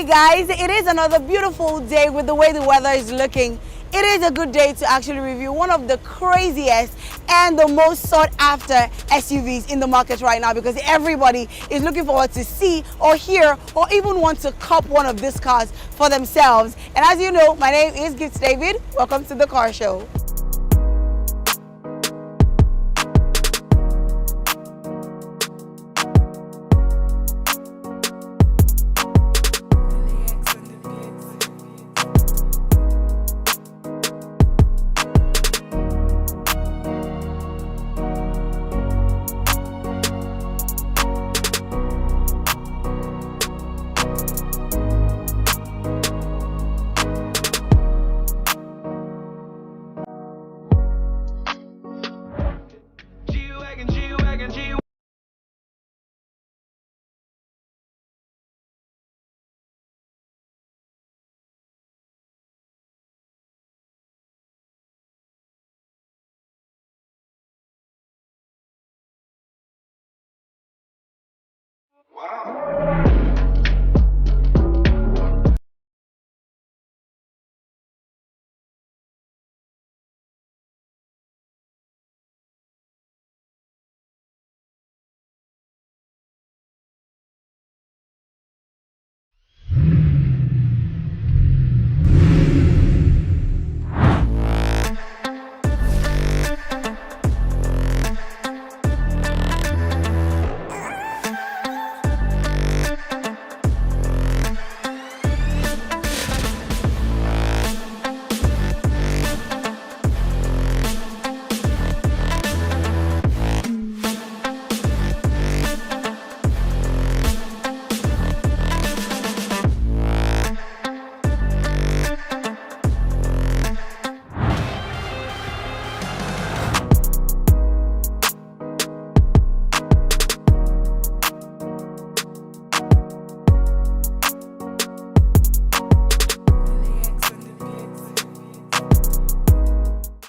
Alright guys, it is another beautiful day with the way the weather is looking. It is a good day to actually review one of the craziest and the most sought after SUVs in the market right now, because everybody is looking forward to see or hear or even want to cop one of these cars for themselves. And as you know, my name is HIPTV. Welcome to the car show. Wow.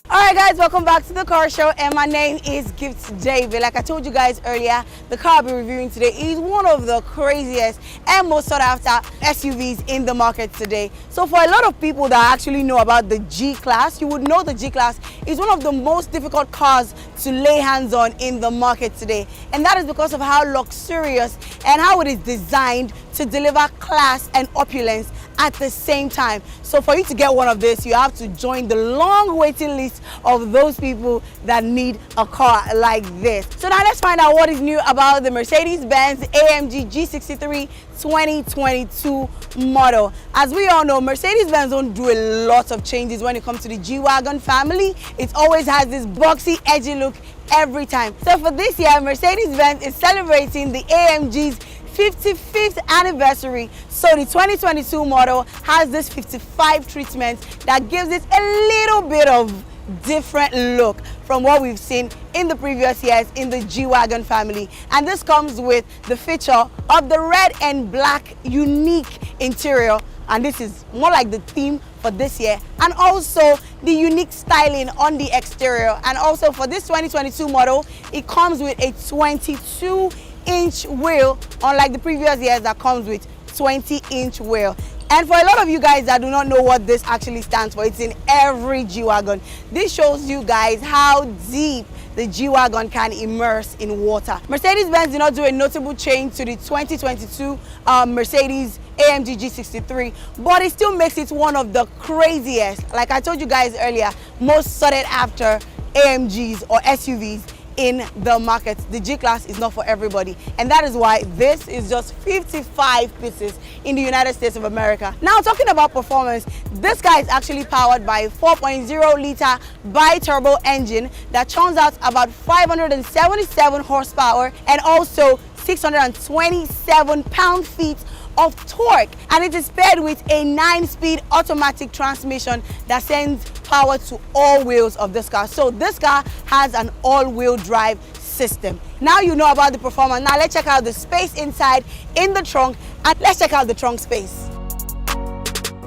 Alright guys, welcome back to the car show, and my name is HIPTV. Like I told you guys earlier, the car I'll be reviewing today is one of the craziest and most sought after SUVs in the market today. So for a lot of people that actually know about the G-Class, you would know the G-Class is one of the most difficult cars to lay hands on in the market today. And that is because of how luxurious and how it is designed to deliver class and opulence at the same time. So for you to get one of this, you have to join the long waiting list of those people that need a car like this. So now let's find out what is new about the Mercedes Benz AMG G63 2022 model. As we all know, Mercedes Benz don't do a lot of changes when it comes to the G-Wagon family. It always has this boxy, edgy look every time. So for this year, Mercedes Benz is celebrating the AMG's 55th anniversary. So the 2022 model has this 55 treatment that gives it a little bit of different look from what we've seen in the previous years in the G-Wagon family. And this comes with the feature of the red and black unique interior, and this is more like the theme for this year, and also the unique styling on the exterior. And also for this 2022 model, it comes with a 22-inch wheel, unlike the previous years that comes with 20-inch wheel. And for a lot of you guys that do not know what this actually stands for, it's in every G-Wagon. This shows you guys how deep the G-Wagon can immerse in water. Mercedes-Benz did not do a notable change to the 2022 Mercedes AMG G63, but it still makes it one of the craziest, like I told you guys earlier, most sought after AMGs or SUVs in the market. The G-Class is not for everybody, and that is why this is just 55 pieces in the United States of America. Now, talking about performance, this car is actually powered by a 4.0 liter bi-turbo engine that churns out about 577 horsepower and also 627 pound-feet of torque, and it is paired with a 9-speed automatic transmission that sends power to all wheels of this car. So this car has an all-wheel drive system. Now you know about the performance. Now let's check out the space inside in the trunk, and let's check out the trunk space.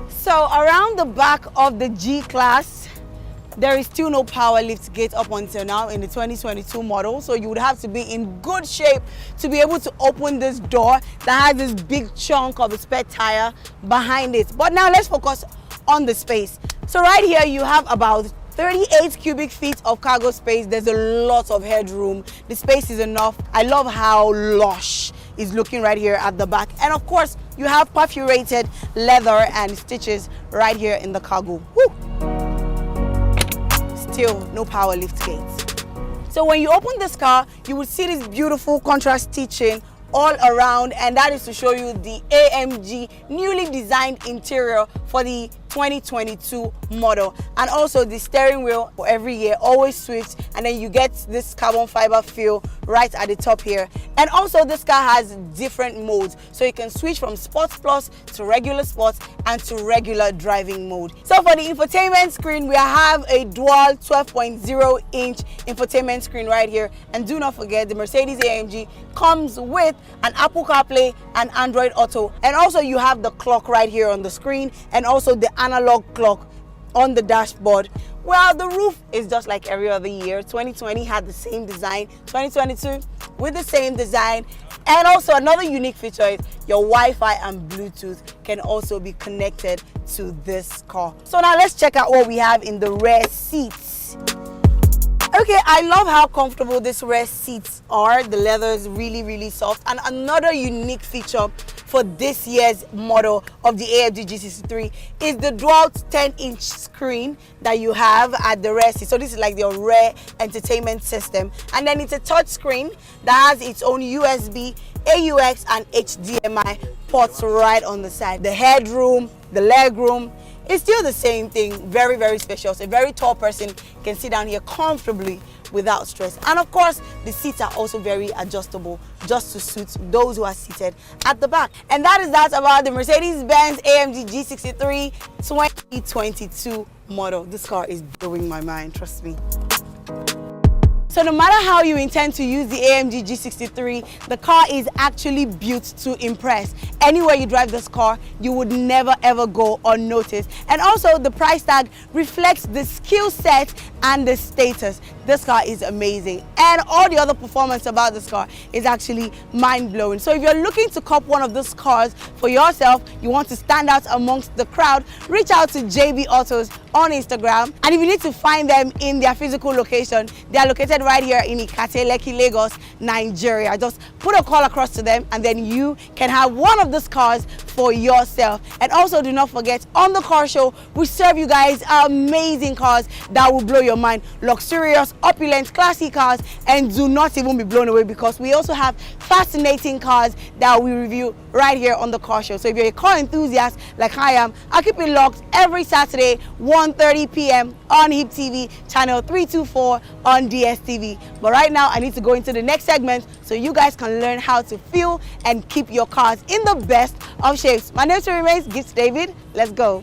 So around the back of the G-Class, There is still no power lift gate up until now in the 2022 model, so you would have to be in good shape to be able to open this door that has this big chunk of a spare tire behind it. But now let's focus on the space. So right here you have about 38 cubic feet of cargo space. There's a lot of headroom. The space is enough. I love how lush it's looking right here at the back. And of course, you have perforated leather and stitches right here in the cargo. Woo! Still no power lift gate. So when you open this car, you will see this beautiful contrast stitching all around, and that is to show you the AMG newly designed interior for the 2022 model. And also the steering wheel for every year always switched, and then you get this carbon fiber feel right at the top here. And also this car has different modes, so you can switch from Sports Plus to regular Sports and to regular driving mode. So for the infotainment screen, we have a dual 12.0 inch infotainment screen right here. And do not forget, the Mercedes AMG comes with an Apple CarPlay and Android Auto. And also you have the clock right here on the screen, and also the analog clock on the dashboard. Well, the roof is just like every other year. 2020 had the same design, 2022 with the same design. And also another unique feature is your Wi-Fi and Bluetooth can also be connected to this car. So now let's check out what we have in the rear seats. Okay, I love how comfortable these rear seats are. The leather is really soft. And another unique feature for this year's model of the AMG G63 is the dual 10-inch screen that you have at the rear seat. So this is like your rear entertainment system. And then it's a touch screen that has its own USB, AUX and HDMI ports right on the side. The headroom, the legroom, it's still the same thing. Very spacious. A very tall person can sit down here comfortably without stress. And of course, the seats are also very adjustable just to suit those who are seated at the back. And that is that about the Mercedes Benz AMG G63 2022 model. This car is blowing my mind, trust me. So no matter how you intend to use the AMG G63, the car is actually built to impress. Anywhere you drive this car, you would never ever go unnoticed. And also the price tag reflects the skill set and the status. This car is amazing. And all the other performance about this car is actually mind-blowing. So if you're looking to cop one of these cars for yourself, you want to stand out amongst the crowd, reach out to JB Autos on Instagram. And if you need to find them in their physical location, they are located right here in Ikate, Lekki, Lagos, Nigeria. Just put a call across to them and then you can have one of these cars for yourself. And also do not forget, on the car show, we serve you guys amazing cars that will blow your mind. Luxurious, opulent, classy cars, and do not even be blown away because we also have fascinating cars that we review right here on the car show. So if you're a car enthusiast like I am, I'll keep it locked every Saturday, 1:30 p.m. on HIPTV, channel 324 on DSTV. But right now, I need to go into the next segment so you guys can learn how to feel and keep your cars in the best of shapes. My name still remains Gift David. Let's go.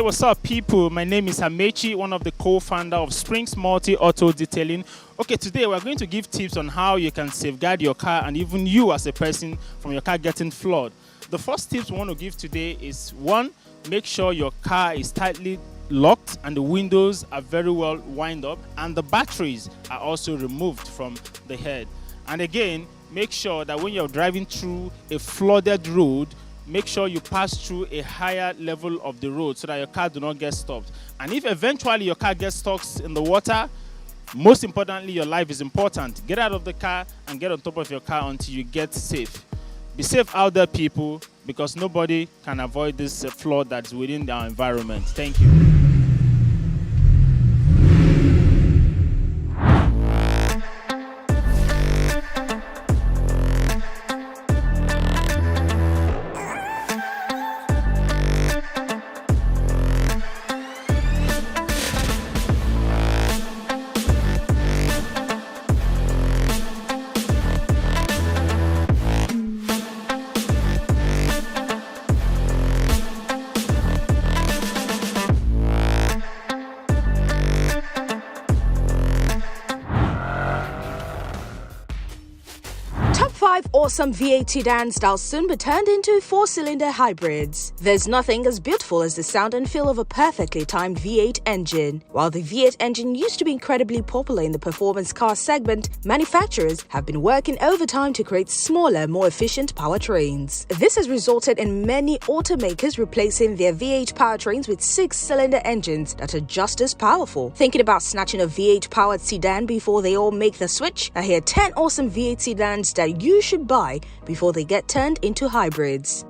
what's up, people? My name is Amechi, one of the co-founder of Springs Multi Auto Detailing. Okay, today we're going to give tips on how you can safeguard your car and even you as a person from your car getting flawed. The first tips we want to give today is 1, make sure your car is tightly locked and the windows are very well wind up and the batteries are also removed from the head. And again, make sure that when you're driving through a flooded road, make sure you pass through a higher level of the road so that your car do not get stopped. And if eventually your car gets stuck in the water, most importantly, your life is important. Get out of the car and get on top of your car until you get safe. Be safe out there, people, because nobody can avoid this flood that's within our environment. Thank you. Top 5 awesome V8 sedans that'll soon be turned into 4-cylinder hybrids. There's nothing as beautiful as the sound and feel of a perfectly timed V8 engine. While the V8 engine used to be incredibly popular in the performance car segment, manufacturers have been working overtime to create smaller, more efficient powertrains. This has resulted in many automakers replacing their V8 powertrains with 6-cylinder engines that are just as powerful. Thinking about snatching a V8 powered sedan before they all make the switch? I hear 10 awesome V8 sedans that you should buy before they get turned into hybrids.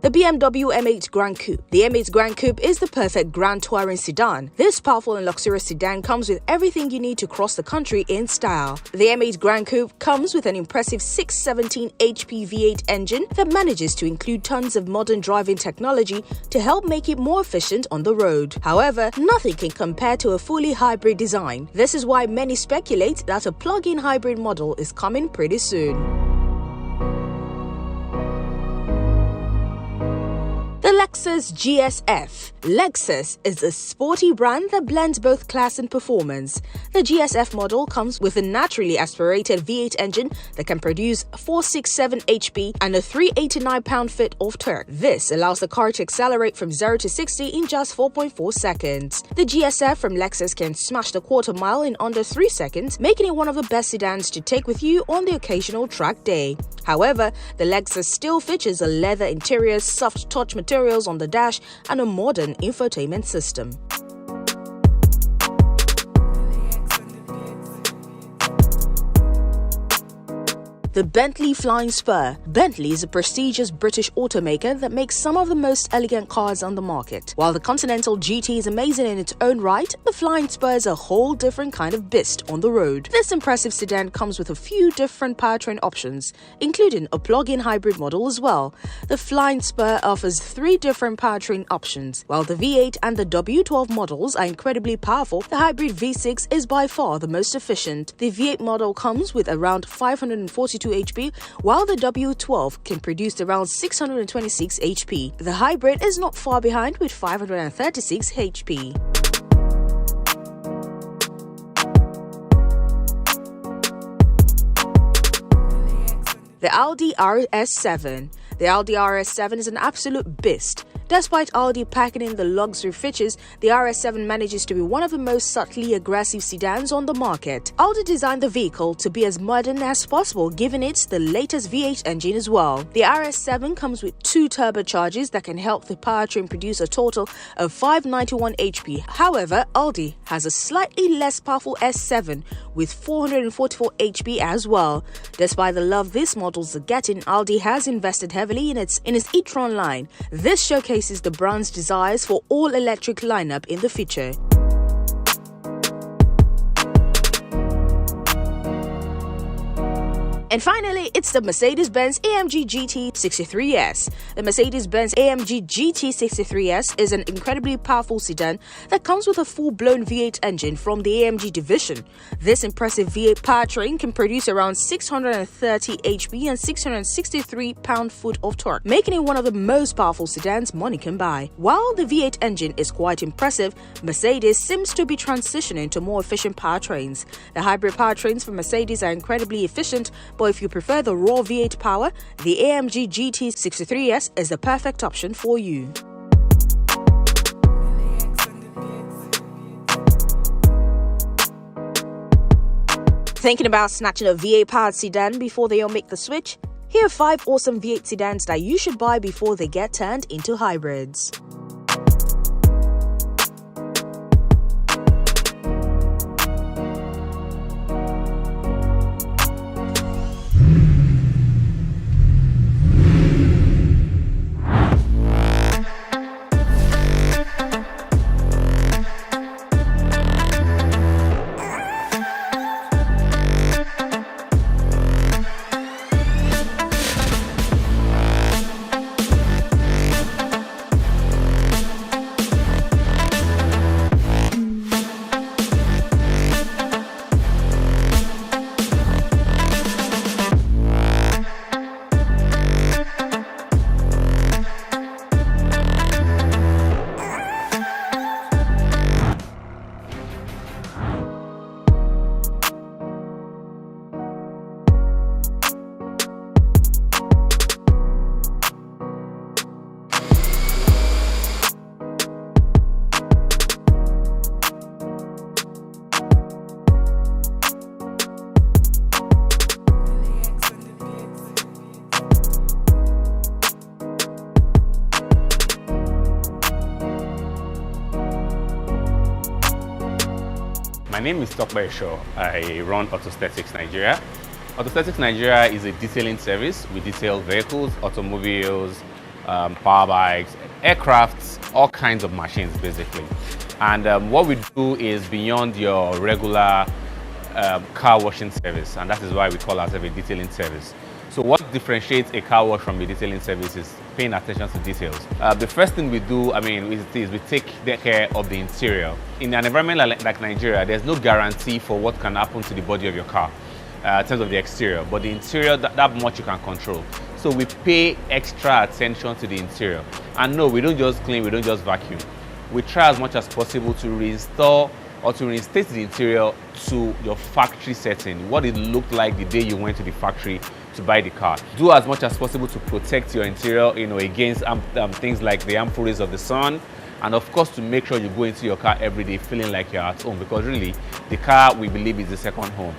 The BMW M8 Grand Coupe. The M8 Grand Coupe is the perfect grand touring sedan. This powerful and luxurious sedan comes with everything you need to cross the country in style. The M8 Grand Coupe comes with an impressive 617 HP V8 engine that manages to include tons of modern driving technology to help make it more efficient on the road. However, nothing can compare to a fully hybrid design. This is why many speculate that a plug-in hybrid model is coming pretty soon. The Lexus GSF. Lexus is a sporty brand that blends both class and performance. The GSF model comes with a naturally aspirated V8 engine that can produce 467 HP and a 389 pound-feet of torque. This allows the car to accelerate from 0 to 60 in just 4.4 seconds. The GSF from Lexus can smash the quarter mile in under 3 seconds, making it one of the best sedans to take with you on the occasional track day. However, the Lexus still features a leather interior, soft touch materials on the dash, and a modern infotainment system. The Bentley Flying Spur. Bentley is a prestigious British automaker that makes some of the most elegant cars on the market. While the Continental GT is amazing in its own right, the Flying Spur is a whole different kind of beast on the road. This impressive sedan comes with a few different powertrain options, including a plug-in hybrid model as well. The Flying Spur offers 3 different powertrain options. While the V8 and the W12 models are incredibly powerful, the hybrid V6 is by far the most efficient. The V8 model comes with around 542 HP, while the W12 can produce around 626 HP. The hybrid is not far behind with 536 HP. The Audi RS7. The Audi RS7 is an absolute beast. Despite Audi packing in the luxury features, the RS7 manages to be one of the most subtly aggressive sedans on the market. Audi designed the vehicle to be as modern as possible, giving it the latest V8 engine as well. The RS7 comes with 2 turbochargers that can help the powertrain produce a total of 591 HP. However, Audi has a slightly less powerful S7 with 444 HP as well. Despite the love these models are getting, Audi has invested heavily in its e-tron line. This showcases the brand's desires for all-electric lineup in the future. And finally, it's the Mercedes Benz AMG GT63S. The Mercedes Benz AMG GT63S is an incredibly powerful sedan that comes with a full-blown V8 engine from the AMG division. This impressive V8 powertrain can produce around 630 HP and 663 pound-foot of torque, making it one of the most powerful sedans money can buy. While the V8 engine is quite impressive, Mercedes seems to be transitioning to more efficient powertrains. The hybrid powertrains from Mercedes are incredibly efficient, but if you prefer the raw V8 power, the AMG GT63S is the perfect option for you. Thinking about snatching a V8 powered sedan before they all make the switch? Here are 5 awesome V8 sedans that you should buy before they get turned into hybrids. My name is Tokba Esho. I run Autostatics Nigeria. Autostatics Nigeria is a detailing service. We detail vehicles, automobiles, power bikes, aircrafts, all kinds of machines basically. And what we do is beyond your regular car washing service, and that is why we call ourselves a detailing service. So what differentiates a car wash from a detailing service is paying attention to details. The first thing we do, is we take care of the interior. In an environment like Nigeria, there's no guarantee for what can happen to the body of your car in terms of the exterior, but the interior, that much you can control. So we pay extra attention to the interior. And no, we don't just clean, we don't just vacuum. We try as much as possible to reinstall or to reinstate the interior to your factory setting, what it looked like the day you went to the factory to buy the car. Do as much as possible to protect your interior, against things like the harmful rays of the sun, and of course to make sure you go into your car every day feeling like you're at home, because really the car, we believe, is the second home.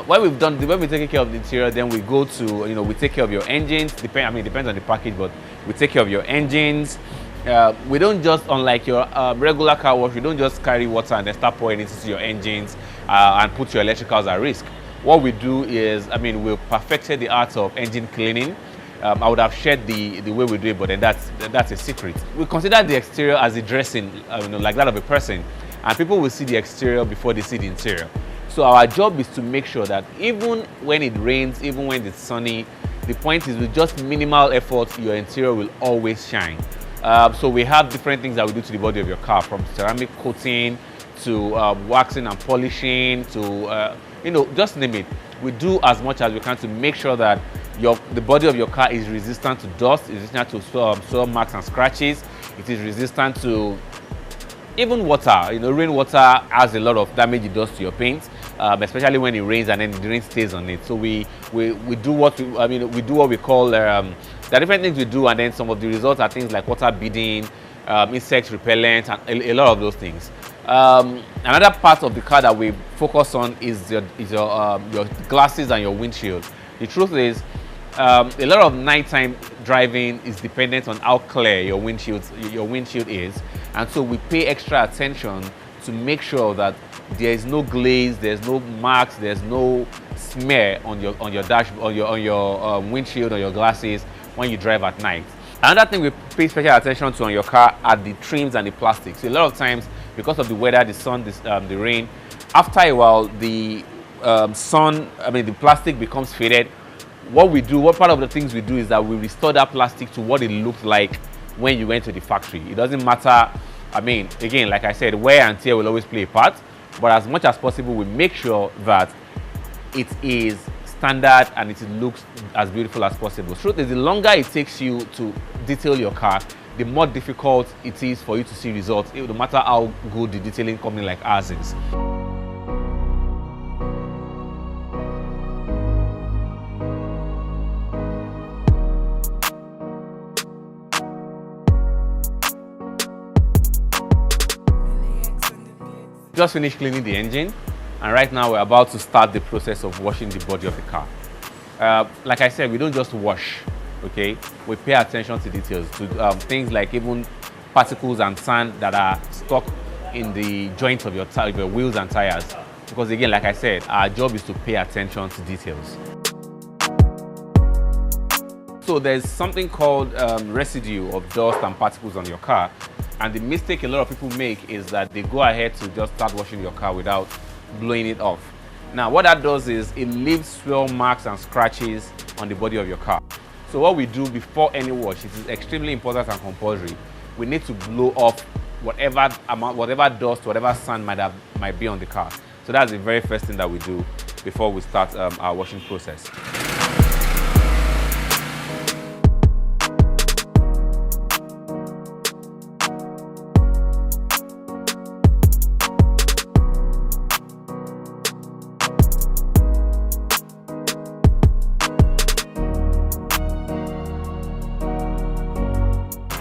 When we've taken care of the interior, then we go to, we take care of your engines. Depends on the package, but we take care of your engines. We don't just, unlike your regular car wash, we don't just carry water and then start pouring it into your engines and put your electricals at risk. What we do is, we've perfected the art of engine cleaning. I would have shared the way we do it, but then that's a secret. We consider the exterior as a dressing, like that of a person, and people will see the exterior before they see the interior. So our job is to make sure that even when it rains, even when it's sunny, the point is with just minimal effort, your interior will always shine. So we have different things that we do to the body of your car, from ceramic coating to waxing and polishing to, just name it. We do as much as we can to make sure that the body of your car is resistant to dust, is resistant to soil marks and scratches. It is resistant to even water. Rainwater has a lot of damage it does to your paint, especially when it rains and then the rain stays on it. So we do what we call there are different things we do, and then some of the results are things like water beading, insect repellent, and a lot of those things. Another part of the car that we focus on is your glasses and your windshield. The truth is, a lot of nighttime driving is dependent on how clear your windshield is, and so we pay extra attention to make sure that there is no glaze, there's no marks, there's no smear on your windshield or your glasses when you drive at night. Another thing we pay special attention to on your car are the trims and the plastics. So a lot of times, because of the weather, the sun, the rain, after a while, the the plastic becomes faded, what part of the things we do is that we restore that plastic to what it looked like when you went to the factory. It doesn't matter, again, like I said, wear and tear will always play a part, but as much as possible, we make sure that it is standard and it looks as beautiful as possible. Truth is, the longer it takes you to detail your car, the more difficult it is for you to see results, no matter how good the detailing company like ours is. Just finished cleaning the engine, and right now we're about to start the process of washing the body of the car. Like I said, we don't just wash, okay? We pay attention to details, to things like even particles and sand that are stuck in the joints of your wheels and tires. Because again, like I said, our job is to pay attention to details. So there's something called residue of dust and particles on your car. And the mistake a lot of people make is that they go ahead to just start washing your car without blowing it off. Now, what that does is it leaves swirl marks and scratches on the body of your car. So what we do before any wash, it is extremely important and compulsory. We need to blow off whatever dust, whatever sand might be on the car. So that's the very first thing that we do before we start our washing process.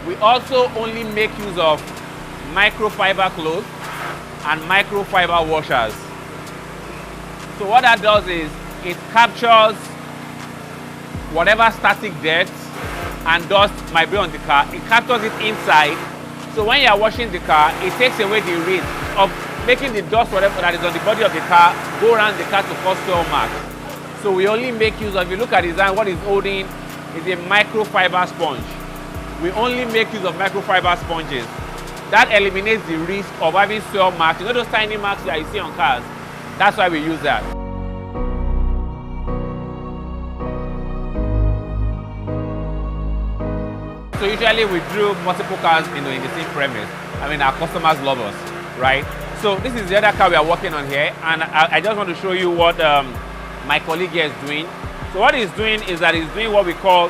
We also only make use of microfiber cloth and microfiber washers. So what that does is it captures whatever static dirt and dust might be on the car. It captures it inside. So when you are washing the car, it takes away the risk of making the dust, whatever that is on the body of the car, go around the car to cause swirl marks. So we only make use of, if you look at the design, what is holding is a microfiber sponge. We only make use of microfiber sponges. That eliminates the risk of having swirl marks. You know those tiny marks that you see on cars? That's why we use that. So usually we drill multiple cars in the same premise. Our customers love us, right? So this is the other car we are working on here, and I just want to show you what my colleague here is doing. So what he's doing is that he's doing what we call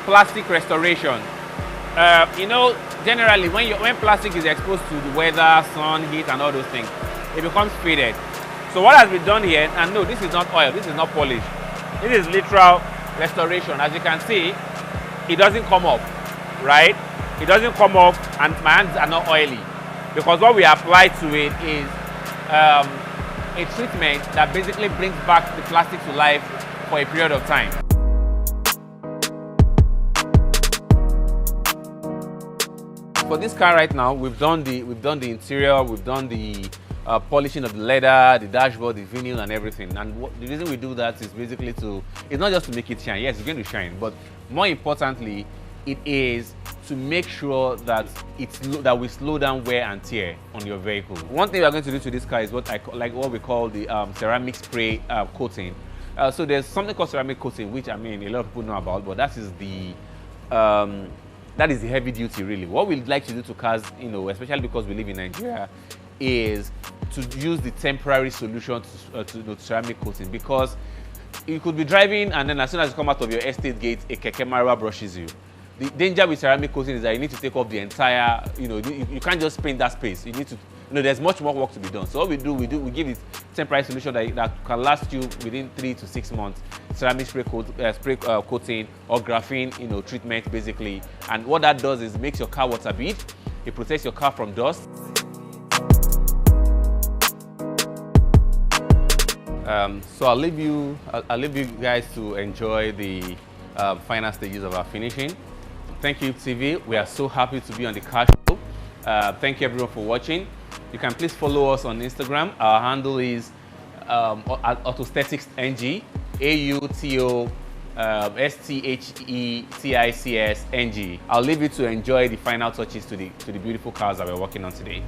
plastic restoration. Generally when plastic is exposed to the weather, sun, heat, and all those things, it becomes faded. So what has been done here, and no, this is not oil, this is not polish. This is literal restoration. As you can see, it doesn't come up, right? It doesn't come off, and my hands are not oily. Because what we apply to it is a treatment that basically brings back the plastic to life for a period of time. For this car right now, we've done the interior, we've done the polishing of the leather, the dashboard, the vinyl, and everything. And the reason we do that is basically it's not just to make it shine. Yes, it's going to shine, but more importantly, it is to make sure that we slow down wear and tear on your vehicle. One thing we are going to do to this car is what we call the ceramic spray coating. So there's something called ceramic coating, which a lot of people know about, but that is the heavy duty, really. What we'd like to do to cars, especially because we live in Nigeria, is to use the temporary solution to ceramic coating, because you could be driving and then as soon as you come out of your estate gate, a keke marwa brushes you. The danger with ceramic coating is that you need to take off the entire, you can't just paint that space. You need to, there's much more work to be done. So what we give it temporary solution that can last you within 3 to 6 months. Ceramic spray coating or graphene, treatment basically. And what that does is makes your car water bead. It protects your car from dust. So I'll leave you guys to enjoy the final stages of our finishing. Thank you, HIPTV. We are so happy to be on the car show. Thank you everyone for watching. You can please follow us on Instagram. Our handle is AutoStheticsNG, AutoStheticsNG. I'll leave you to enjoy the final touches to the beautiful cars that we're working on today.